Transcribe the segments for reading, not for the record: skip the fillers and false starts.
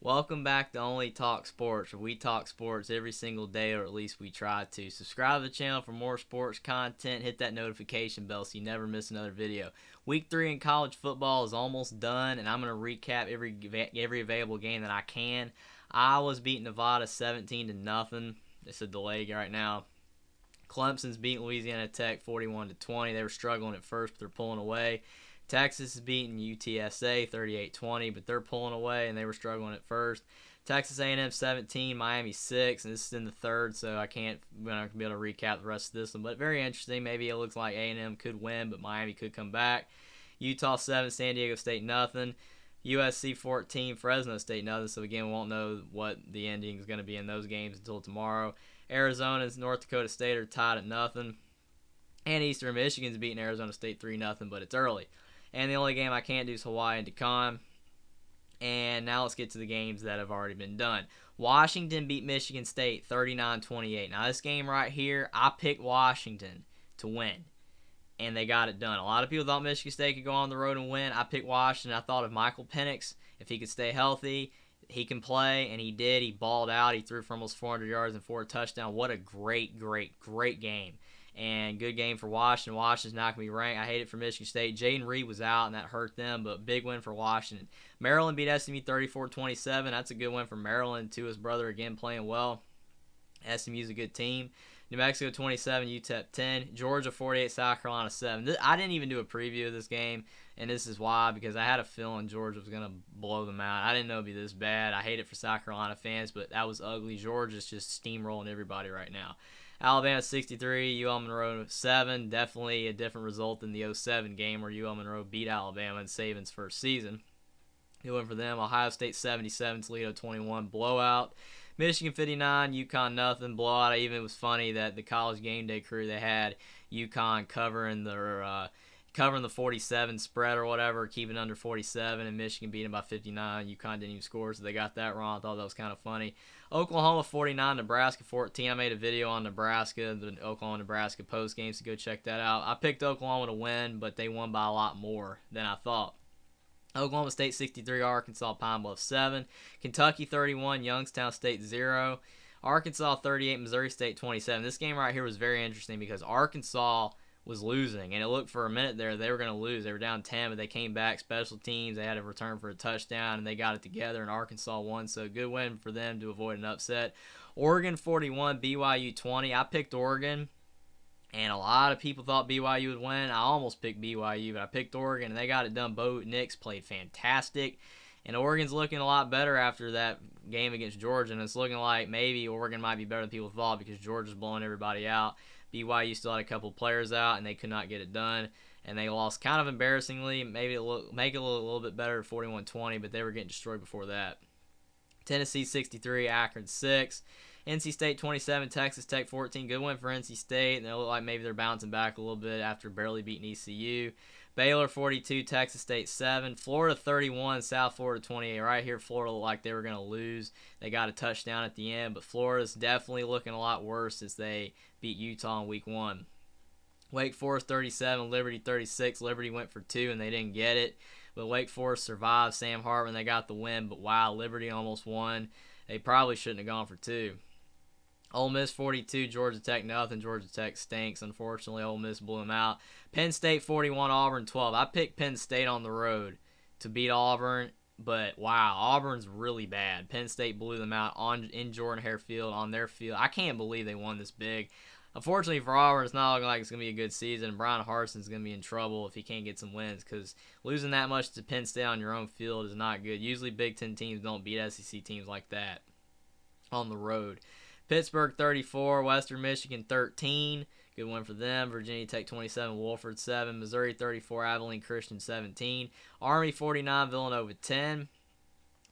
Welcome back to Only Talk Sports, where we talk sports every single day, or at least we try to. Subscribe to the channel for more sports content. Hit that notification bell so you never miss another video. Week 3 in college football is almost done, and I'm going to recap every available game that I can. Iowa's beating Nevada 17-0. It's a delay right now. Clemson's beating Louisiana Tech 41-20. They were struggling at first, but they're pulling away. Texas is beating UTSA 38-20, but they're pulling away, and they were struggling at first. Texas A&M 17, Miami 6, and this is in the third, so I'm not gonna be able to recap the rest of this one. But very interesting. Maybe it looks like A&M could win, but Miami could come back. Utah 7, San Diego State nothing. USC 14, Fresno State nothing. So again, we won't know what the ending is going to be in those games until tomorrow. Arizona and North Dakota State are tied at nothing. And Eastern Michigan's beating Arizona State 3-0, but it's early. And the only game I can't do is Hawaii and DeKalb. And now let's get to the games that have already been done. Washington beat Michigan State 39-28. Now this game right here, I picked Washington to win. And they got it done. A lot of people thought Michigan State could go on the road and win. I picked Washington. I thought of Michael Penix. If he could stay healthy, he can play, and he did. He balled out. He threw for almost 400 yards and 4 touchdowns. What a great game. And good game for Washington. Washington's not going to be ranked. I hate it for Michigan State. Jaden Reed was out, and that hurt them, but big win for Washington. Maryland beat SMU 34-27. That's a good win for Maryland. Tua's brother again playing well. SMU's a good team. New Mexico 27, UTEP 10. Georgia 48, South Carolina 7. I didn't even do a preview of this game, and this is why, because I had a feeling Georgia was going to blow them out. I didn't know it would be this bad. I hate it for South Carolina fans, but that was ugly. Georgia's just steamrolling everybody right now. Alabama 63, UL Monroe 7. Definitely a different result than the 07 game where UL Monroe beat Alabama in Saban's first season. Good win for them. Ohio State 77, Toledo 21. Blowout. Michigan 59, UConn nothing. Blowout. Even it was funny that the college game day crew, they had UConn covering the 47 spread or whatever, keeping under 47, and Michigan beat them by 59. UConn didn't even score, so they got that wrong. I thought that was kind of funny. Oklahoma 49, Nebraska 14. I made a video on Nebraska, the Oklahoma-Nebraska post game, so go check that out. I picked Oklahoma to win, but they won by a lot more than I thought. Oklahoma State 63, Arkansas Pine Bluff 7. Kentucky 31, Youngstown State 0. Arkansas 38, Missouri State 27. This game right here was very interesting because Arkansas was losing, and it looked for a minute there they were going to lose. They were down 10, but they came back. Special teams, they had a return for a touchdown, and they got it together, and Arkansas won. So good win for them to avoid an upset. Oregon 41, BYU 20. I picked Oregon, and a lot of people thought BYU would win. I almost picked BYU, but I picked Oregon, and they got it done. Bo Nix played fantastic, and Oregon's looking a lot better after that game against Georgia, and it's looking like maybe Oregon might be better than people thought because Georgia's blowing everybody out. BYU still had a couple players out, and they could not get it done. And they lost kind of embarrassingly. Maybe make it a little bit better, 41-20, but they were getting destroyed before that. Tennessee 63, Akron 6. NC State 27, Texas Tech 14. Good win for NC State. And they look like maybe they're bouncing back a little bit after barely beating ECU. Baylor 42, Texas State 7. Florida 31, South Florida 28. Right here, Florida looked like they were going to lose. They got a touchdown at the end, but Florida's definitely looking a lot worse as they beat Utah in week 1. Wake Forest 37, Liberty 36. Liberty went for 2 and they didn't get it, but Wake Forest survived. Sam Hartman, they got the win, but wow, Liberty almost won. They probably shouldn't have gone for 2. Ole Miss 42, Georgia Tech nothing. Georgia Tech stinks. Unfortunately, Ole Miss blew them out. Penn State 41, Auburn 12. I picked Penn State on the road to beat Auburn, but wow, Auburn's really bad. Penn State blew them out in Jordan Hare Field on their field. I can't believe they won this big. Unfortunately for Auburn, it's not looking like it's going to be a good season. Brian Harson's going to be in trouble if he can't get some wins because losing that much to Penn State on your own field is not good. Usually Big Ten teams don't beat SEC teams like that on the road. Pittsburgh 34, Western Michigan 13. Good win for them. Virginia Tech 27, Wolford 7. Missouri 34, Abilene Christian 17. Army 49, Villanova 10.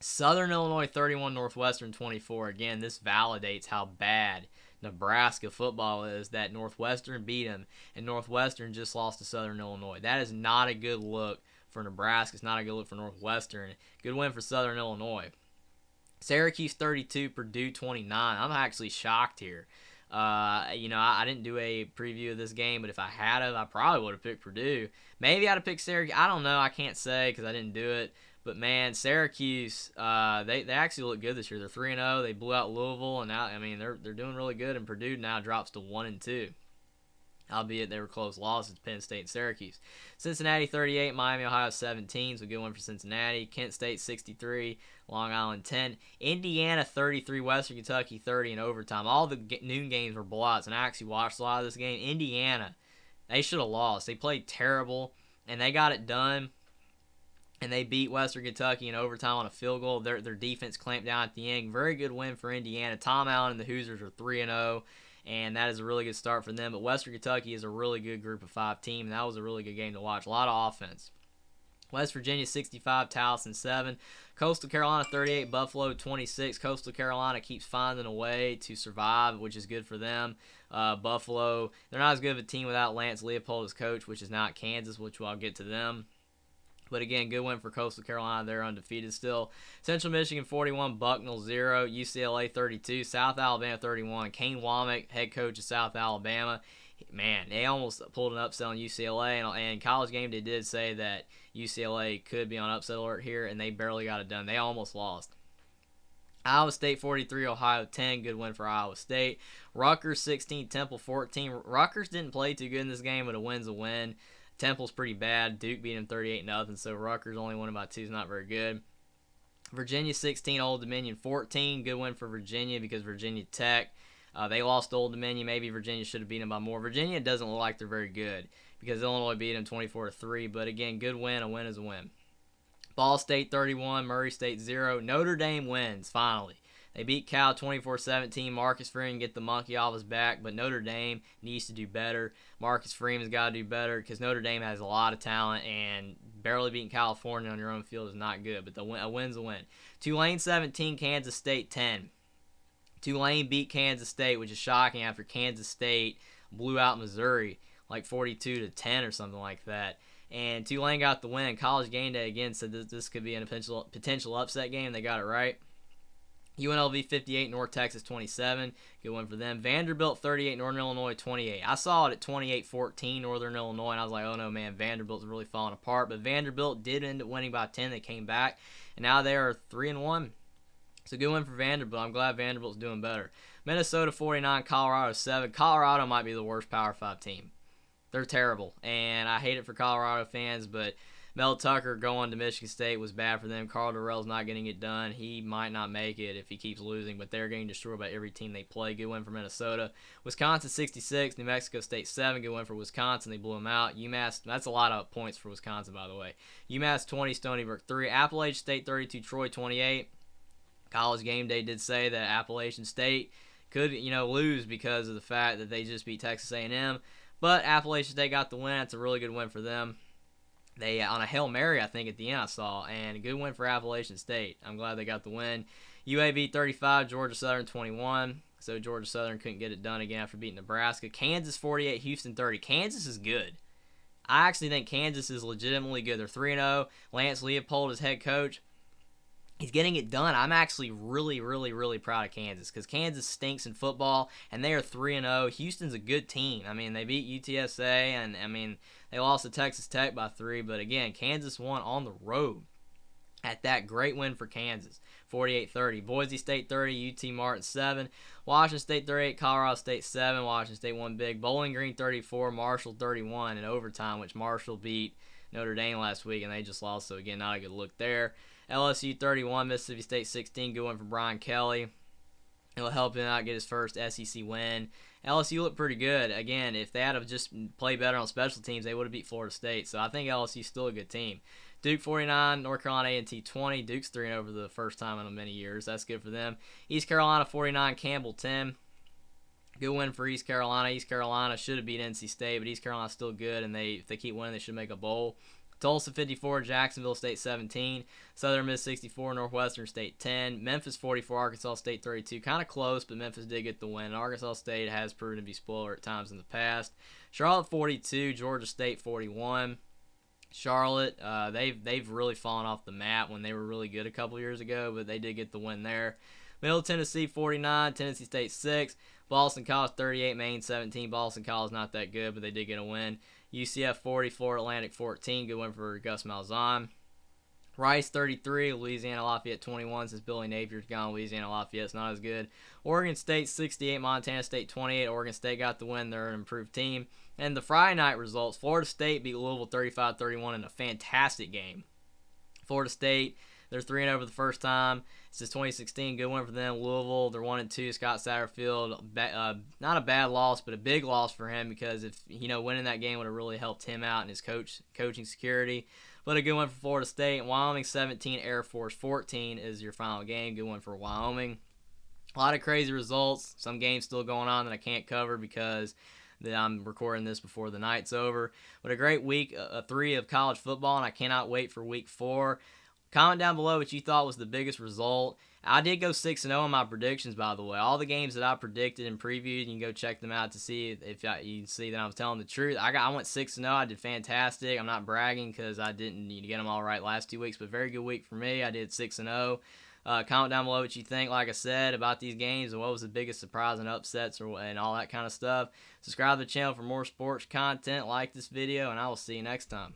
Southern Illinois 31, Northwestern 24. Again, this validates how bad Nebraska football is, that Northwestern beat them, and Northwestern just lost to Southern Illinois. That is not a good look for Nebraska. It's not a good look for Northwestern. Good win for Southern Illinois. Syracuse 32, Purdue 29. I'm actually shocked here. I didn't do a preview of this game, but if I had it, I probably would have picked Purdue. Maybe I'd have picked Syracuse. I don't know. I can't say because I didn't do it. But man, Syracuse, they actually look good this year. They're 3-0. They blew out Louisville, and now I mean they're doing really good. And Purdue now drops to 1-2. Albeit they were close losses to Penn State and Syracuse. Cincinnati 38, Miami, Ohio 17, so a good one for Cincinnati. Kent State 63, Long Island 10. Indiana 33, Western Kentucky 30 in overtime. All the noon games were blowouts, and I actually watched a lot of this game. Indiana, they should have lost. They played terrible, and they got it done. And they beat Western Kentucky in overtime on a field goal. Their defense clamped down at the end. Very good win for Indiana. Tom Allen and the Hoosiers are 3-0. And that is a really good start for them. But Western Kentucky is a really good group of 5 team. And that was a really good game to watch. A lot of offense. West Virginia 65, Towson 7. Coastal Carolina 38, Buffalo 26. Coastal Carolina keeps finding a way to survive, which is good for them. Buffalo, they're not as good of a team without Lance Leopold as coach, which is not Kansas, which I'll get to them. But again, good win for Coastal Carolina. They're undefeated still. Central Michigan 41, Bucknell 0, UCLA 32, South Alabama 31. Kane Womack, head coach of South Alabama. Man, they almost pulled an upset on UCLA. And College Game Day did say that UCLA could be on upset alert here, and they barely got it done. They almost lost. Iowa State 43, Ohio 10. Good win for Iowa State. Rutgers 16, Temple 14. Rutgers didn't play too good in this game, but a win's a win. Temple's pretty bad. Duke beat him 38-0, so Rutgers only won by 2 is not very good. Virginia 16, Old Dominion 14. Good win for Virginia because Virginia Tech, they lost to Old Dominion. Maybe Virginia should have beaten them by more. Virginia doesn't look like they're very good because Illinois beat them 24-3. But again, good win. A win is a win. Ball State 31, Murray State 0. Notre Dame wins, finally. They beat Cal 24-17. Marcus Freeman get the monkey off his back, but Notre Dame needs to do better. Marcus Freeman's got to do better because Notre Dame has a lot of talent, and barely beating California on your own field is not good, but a win's a win. Tulane 17, Kansas State 10. Tulane beat Kansas State, which is shocking after Kansas State blew out Missouri like 42-10 or something like that. And Tulane got the win. College Game Day again said this could be a potential upset game. They got it right. UNLV 58, North Texas 27. Good one for them. Vanderbilt 38, Northern Illinois 28. I saw it at 28-14, Northern Illinois, and I was like, oh no, man, Vanderbilt's really falling apart. But Vanderbilt did end up winning by 10. They came back, and now they are 3-1. So good one for Vanderbilt. I'm glad Vanderbilt's doing better. Minnesota 49, Colorado 7. Colorado might be the worst Power 5 team. They're terrible, and I hate it for Colorado fans, but Mel Tucker going to Michigan State was bad for them. Carl Durrell's not getting it done. He might not make it if he keeps losing, but they're getting destroyed by every team they play. Good win for Minnesota. Wisconsin 66, New Mexico State 7. Good win for Wisconsin. They blew them out. UMass, that's a lot of points for Wisconsin, by the way. UMass 20, Stony Brook 3. Appalachian State 32, Troy 28. College Game Day did say that Appalachian State could, lose because of the fact that they just beat Texas A&M. But Appalachian State got the win. That's a really good win for them. They on a Hail Mary, I think, at the end I saw, and a good win for Appalachian State. I'm glad they got the win. UAB 35, Georgia Southern 21. So Georgia Southern couldn't get it done again after beating Nebraska. Kansas 48, Houston 30. Kansas is good. I actually think Kansas is legitimately good. They're 3-0. Lance Leopold is head coach. He's getting it done. I'm actually really, really, really proud of Kansas because Kansas stinks in football, and they are 3-0. Houston's a good team. I mean, they beat UTSA, and, they lost to Texas Tech by 3. But, again, Kansas won on the road at that. Great win for Kansas, 48-30. Boise State 30, UT Martin 7. Washington State 38, Colorado State 7. Washington State won big. Bowling Green 34, Marshall 31 in overtime, which Marshall beat Notre Dame last week, and they just lost. So, again, not a good look there. LSU 31, Mississippi State 16. Good one for Brian Kelly. It'll help him out get his first SEC win. LSU looked pretty good. Again, if they had to just play better on special teams, they would have beat Florida State. So I think LSU's still a good team. Duke 49, North Carolina A&T 20. Duke's 3-0 for the first time in many years. That's good for them. East Carolina 49, Campbell 10. Good win for East Carolina. East Carolina should have beat NC State, but East Carolina's still good, and if they keep winning, they should make a bowl. Tulsa 54, Jacksonville State 17, Southern Miss 64, Northwestern State 10, Memphis 44, Arkansas State 32. Kind of close, but Memphis did get the win. Arkansas State has proven to be spoiler at times in the past. Charlotte 42, Georgia State 41. Charlotte, they've really fallen off the map when they were really good a couple years ago, but they did get the win there. Middle Tennessee 49, Tennessee State 6, Boston College 38, Maine 17. Boston College not that good, but they did get a win. UCF 40, Florida Atlantic 14. Good win for Gus Malzahn. Rice 33, Louisiana Lafayette 21 since Billy Napier's gone. Louisiana Lafayette's not as good. Oregon State 68, Montana State 28. Oregon State got the win. They're an improved team. And the Friday night results, Florida State beat Louisville 35-31 in a fantastic game. Florida State, they're 3-0 for the first time since 2016. Good win for them. Louisville, they're 1-2. Scott Satterfield, not a bad loss, but a big loss for him because if winning that game would have really helped him out in his coaching security. But a good one for Florida State. Wyoming 17, Air Force 14 is your final game. Good one for Wyoming. A lot of crazy results. Some games still going on that I can't cover because I'm recording this before the night's over. But a great week, 3 of college football, and I cannot wait for week 4. Comment down below what you thought was the biggest result. I did go 6-0 in my predictions, by the way. All the games that I predicted and previewed, you can go check them out to see if you see that I was telling the truth. I went 6-0. I did fantastic. I'm not bragging because I didn't get them all right last 2 weeks, but very good week for me. I did 6-0. Comment down below what you think, like I said, about these games and what was the biggest surprise and upsets and all that kind of stuff. Subscribe to the channel for more sports content. Like this video, and I will see you next time.